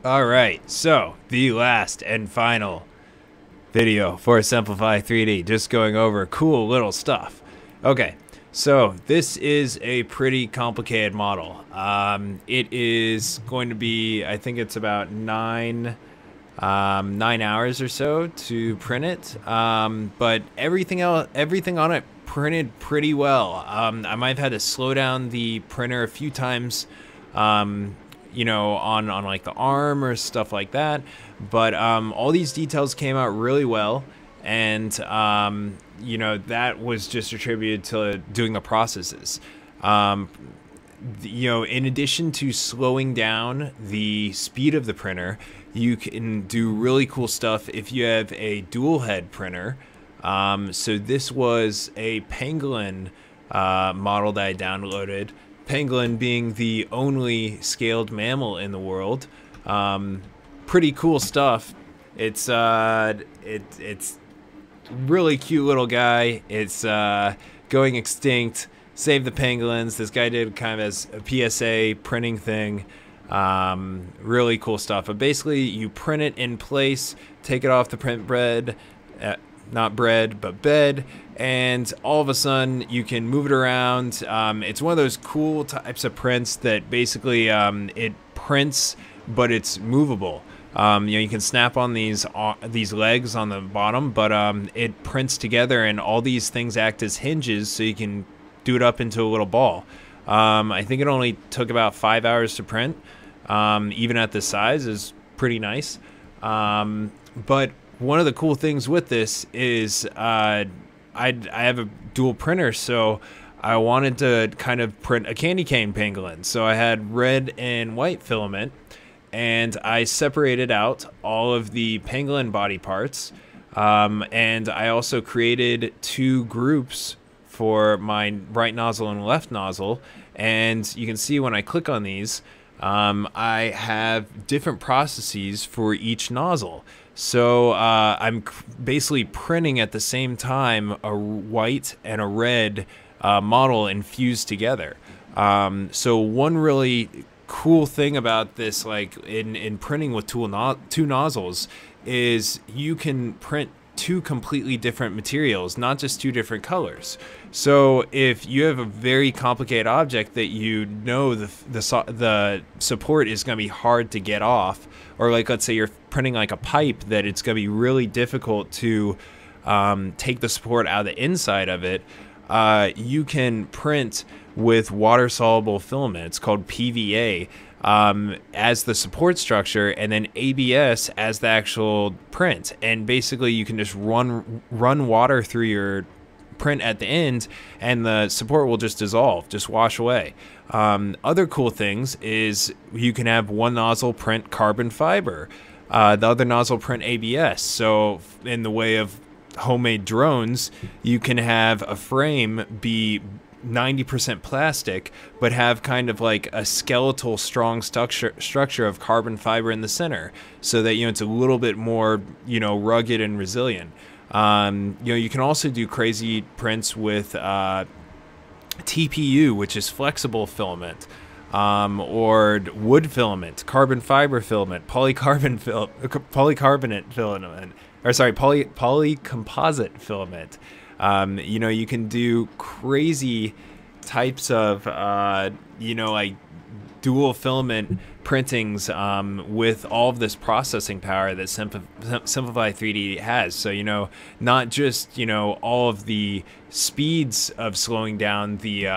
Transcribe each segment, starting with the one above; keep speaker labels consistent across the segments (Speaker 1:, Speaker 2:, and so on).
Speaker 1: Alright, so the last and final video for Simplify 3D, just going over cool little stuff. Okay, so this is a pretty complicated model. It is going to be, I think it's about 9 hours or so to print it, but everything on it printed pretty well. I might have had to slow down the printer a few times, you know, on like the arm or stuff like that, but all these details came out really well, and you know, that was just attributed to doing the processes. You know, in addition to slowing down the speed of the printer, you can do really cool stuff if you have a dual head printer. So this was a pangolin model that I downloaded. Pangolin being the only scaled mammal in the world. Pretty cool stuff. It's really cute little guy. It's going extinct. Save the pangolins. This guy did kind of as a PSA printing thing. Really cool stuff. But basically, you print it in place, take it off the print bed, not bread, but bed, and all of a sudden you can move it around. It's one of those cool types of prints that basically it prints, but it's movable. You know, you can snap on these legs on the bottom, but it prints together, and all these things act as hinges, so you can do it up into a little ball. I think it only took about 5 hours to print. Even at this size is pretty nice. But one of the cool things with this is I have a dual printer, so I wanted to kind of print a candy cane pangolin. So I had red and white filament, and I separated out all of the pangolin body parts, and I also created two groups for my right nozzle and left nozzle. And you can see when I click on these, I have different processes for each nozzle. So I'm basically printing at the same time a white and a red model infused together. So one really cool thing about this, like in printing with two nozzles, is you can print two completely different materials, not just two different colors. So if you have a very complicated object that you know the support is going to be hard to get off, or like let's say you're printing like a pipe that it's going to be really difficult to take the support out of the inside of it, you can print with water soluble filament. It's called PVA. As the support structure, and then ABS as the actual print, and basically you can just run water through your print at the end, and the support will just dissolve, just wash away. Other cool things is you can have one nozzle print carbon fiber, the other nozzle print ABS. So in the way of homemade drones, you can have a frame be 90% plastic, but have kind of like a skeletal strong structure of carbon fiber in the center, so that, you know, it's a little bit more, you know, rugged and resilient. You know, you can also do crazy prints with TPU, which is flexible filament, or wood filament, carbon fiber filament, polycarbonate filament, or sorry, polycomposite filament. You know, you can do crazy types of, you know, like dual filament printings with all of this processing power that Simplify 3D has. So, you know, not just, you know, all of the speeds of slowing down the,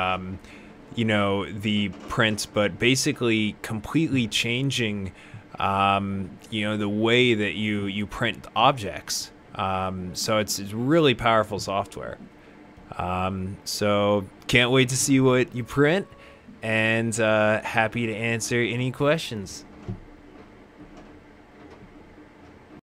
Speaker 1: you know, the print, but basically completely changing, you know, the way that you print objects. So it's really powerful software. So can't wait to see what you print, and happy to answer any questions.